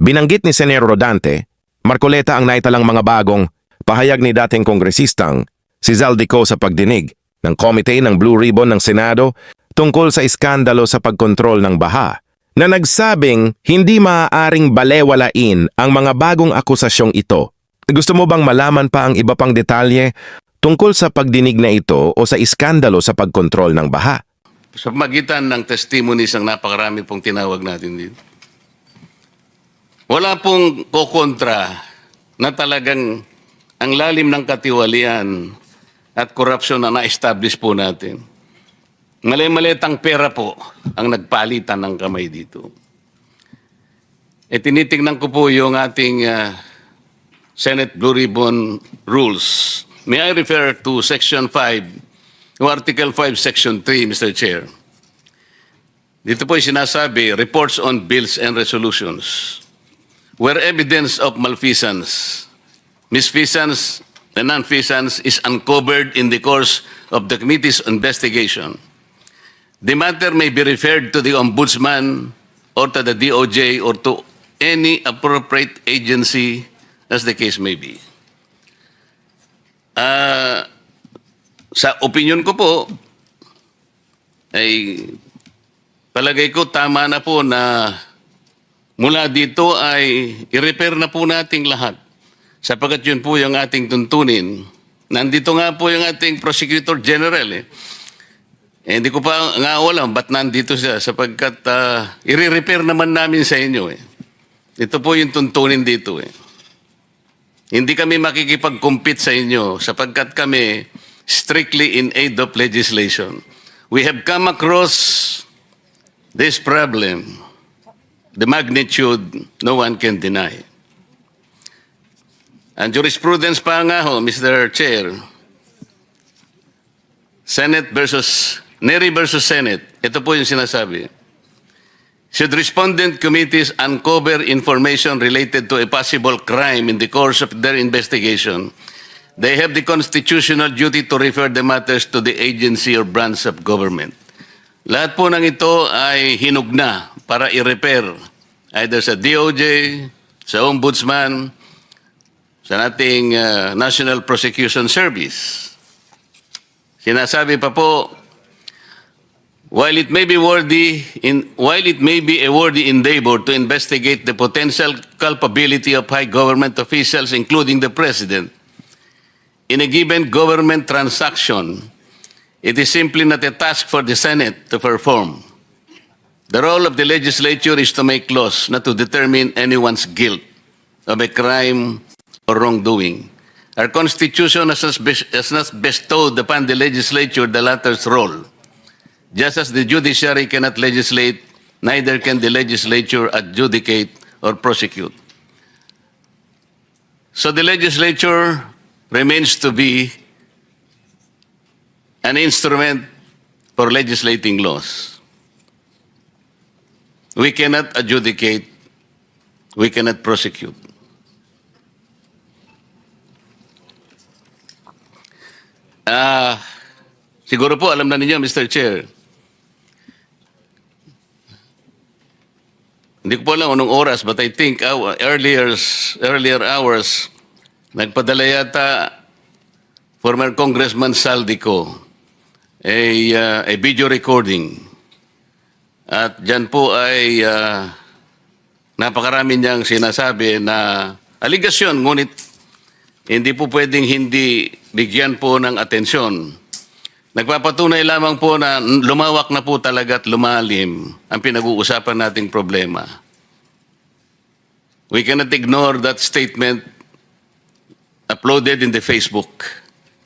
Binanggit ni Senyor Rodante, Marcoleta ang naitalang mga bagong pahayag ni dating kongresistang si Zaldico sa pagdinig ng komite ng Blue Ribbon ng Senado tungkol sa iskandalo sa pagkontrol ng baha na nagsabing hindi maaaring balewalain ang mga bagong akusasyong ito. Gusto mo bang malaman pa ang iba pang detalye tungkol sa pagdinig na ito o sa iskandalo sa pagkontrol ng baha? Sa magitan ng testimonies ang napakarami pong tinawag natin dito. Wala pong kokontra na talagang ang lalim ng katiwalian at korupsyon na na-establish po natin. Mali-malitang pera po ang nagpalitan ng kamay dito. E tinitingnan ko po yung ating Senate Blue Ribbon Rules. May I refer to Section 5, o Article 5, Section 3, Mr. Chair. Dito po ay sinasabi, reports on bills and resolutions. Where evidence of malfeasance, misfeasance, and nonfeasance is uncovered in the course of the committee's investigation, the matter may be referred to the Ombudsman or to the DOJ or to any appropriate agency as the case may be. Sa opinion ko po, ay palagay ko tama na po na mula dito ay i-repair na po nating lahat. Sapagkat yun po yung ating tuntunin. Nandito nga po yung ating Prosecutor General. Hindi ko pa nga alam ba't nandito siya sapagkat i-repair naman namin sa inyo. Ito po yung tuntunin dito. Hindi kami makikipag-compete sa inyo sapagkat kami strictly in aid of legislation. We have come across this problem. The magnitude, no one can deny. And jurisprudence pa nga ho, Mr. Chair, Neri versus Senate, ito po yung sinasabi. Should respondent committees uncover information related to a possible crime in the course of their investigation, they have the constitutional duty to refer the matters to the agency or branch of government. Lahat po ng ito ay hinugna para i-repair either sa DOJ, sa Ombudsman, sa ating National Prosecution Service. Sinasabi pa po, while it may be a worthy endeavor to investigate the potential culpability of high government officials, including the President, in a given government transaction, it is simply not a task for the Senate to perform. The role of the legislature is to make laws, not to determine anyone's guilt of a crime or wrongdoing. Our Constitution has not bestowed upon the legislature the latter's role. Just as the judiciary cannot legislate, neither can the legislature adjudicate or prosecute. So the legislature remains to be an instrument for legislating laws. We cannot adjudicate, we cannot prosecute. Siguro po alam na ninyo, Mr. Chair. Hindi ko po alam anong oras, but I think earlier hours, nagpadala yata former Congressman Zaldico a video recording. At dyan po ay napakarami niyang sinasabi na aligasyon, ngunit hindi po pwedeng hindi bigyan po ng atensyon. Nagpapatunay lamang po na lumawak na po talaga at lumalim ang pinag-uusapan nating problema. We cannot ignore that statement uploaded in the Facebook,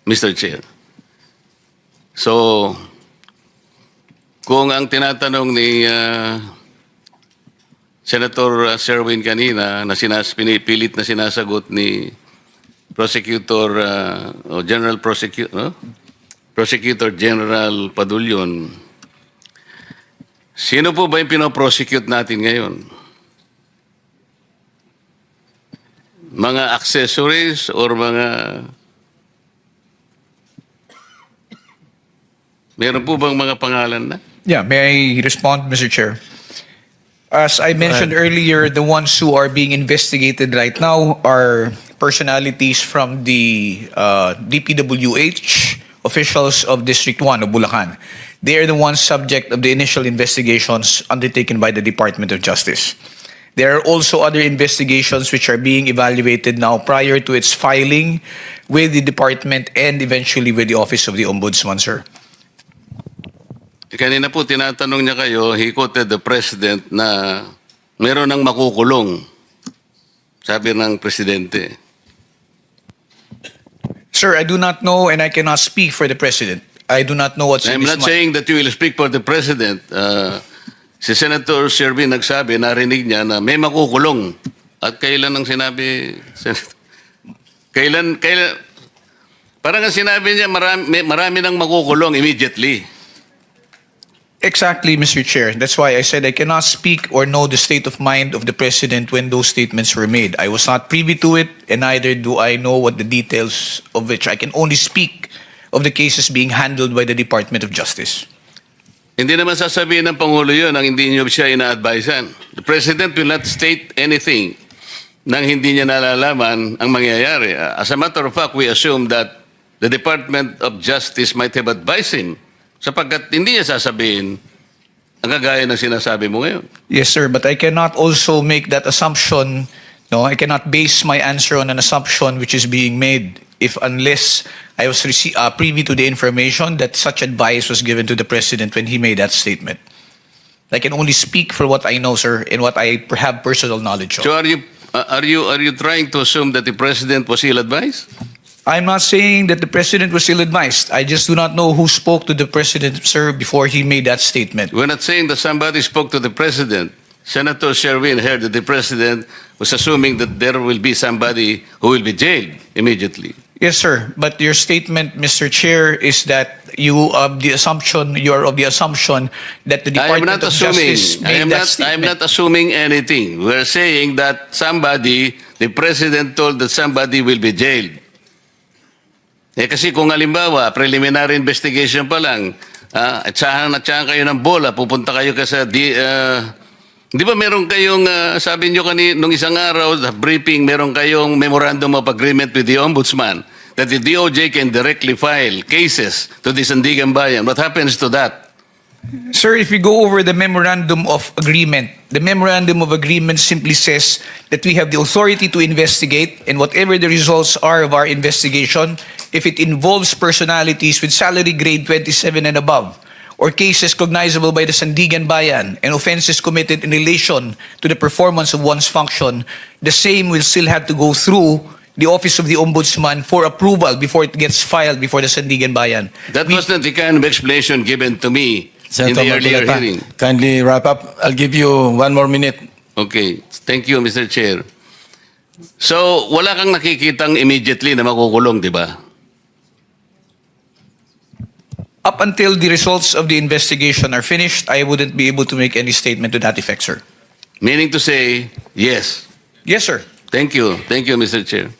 Mr. Chair. So, kung ang tinatanong ni Senator Sherwin kanina na pinipilit na sinasagot ni Prosecutor o Prosecutor General Padulyon, sino po ba yung pinoprosecute natin ngayon? Mga accessories or mga... Meron po bang mga pangalan na? Yeah, may I respond, Mr. Chair? As I mentioned earlier, the ones who are being investigated right now are personalities from the DPWH, officials of District 1 of Bulacan. They are the ones subject of the initial investigations undertaken by the Department of Justice. There are also other investigations which are being evaluated now prior to its filing with the department and eventually with the Office of the Ombudsman, sir. Kanina po tinatanong niya kayo, he quoted the President na meron ng makukulong. Sabi ng Presidente. Sir, I do not know and I cannot speak for the President. I do not know what's in I'm his not saying that you will speak for the President. Si Senator Sherwin nagsabi, narinig niya na may makukulong. At kailan ang sinabi, Senator? Kailan, parang ang sinabi niya, marami nang makukulong immediately. Exactly, Mr. Chair. That's why I said I cannot speak or know the state of mind of the President when those statements were made. I was not privy to it, and neither do I know what the details of which. I can only speak of the cases being handled by the Department of Justice. Hindi naman sasabihin ng Pangulo yun ang hindi niyo siya ina-advisean. The President will not state anything nang hindi niya nalalaman ang mangyayari. As a matter of fact, we assume that the Department of Justice might have advised him sapagkat hindi niya sasabihin ang kagaya ng sinasabi mo ngayon. Yes, sir, but I cannot also make that assumption. No, I cannot base my answer on an assumption which is being made unless I was privy to the information that such advice was given to the President when he made that statement. I can only speak for what I know, sir, and what I have personal knowledge of. So are you trying to assume that the President was ill-advised? I'm not saying that the President was ill-advised. I just do not know who spoke to the President, sir, before he made that statement. We're not saying that somebody spoke to the President. Senator Sherwin heard that the President was assuming that there will be somebody who will be jailed immediately. Yes, sir. But your statement, Mr. Chair, is that you are of the assumption that the I am Department not of assuming. Justice made that I am statement. not assuming anything. We're saying that the President told that somebody will be jailed. Kasi kung halimbawa, preliminary investigation pa lang, at saan kayo ng bola, pupunta kayo kasi di ba meron kayong, sabi nyo nung isang araw, the briefing, meron kayong memorandum of agreement with the Ombudsman that the DOJ can directly file cases to the Sandigan Bayan. What happens to that? Sir, if we go over the memorandum of agreement simply says that we have the authority to investigate, and whatever the results are of our investigation, if it involves personalities with salary grade 27 and above, or cases cognizable by the Sandigan Bayan and offenses committed in relation to the performance of one's function, the same will still have to go through the Office of the Ombudsman for approval before it gets filed before the Sandigan Bayan. That was not the kind of explanation given to me in the earlier Marcoleta, hearing. kindly wrap up. I'll give you 1 more minute. Okay. Thank you, Mr. Chair. So, wala kang nakikitang immediately na makukulong, di ba? Up until the results of the investigation are finished, I wouldn't be able to make any statement to that effect, sir. Meaning to say, yes. Yes, sir. Thank you. Thank you, Mr. Chair.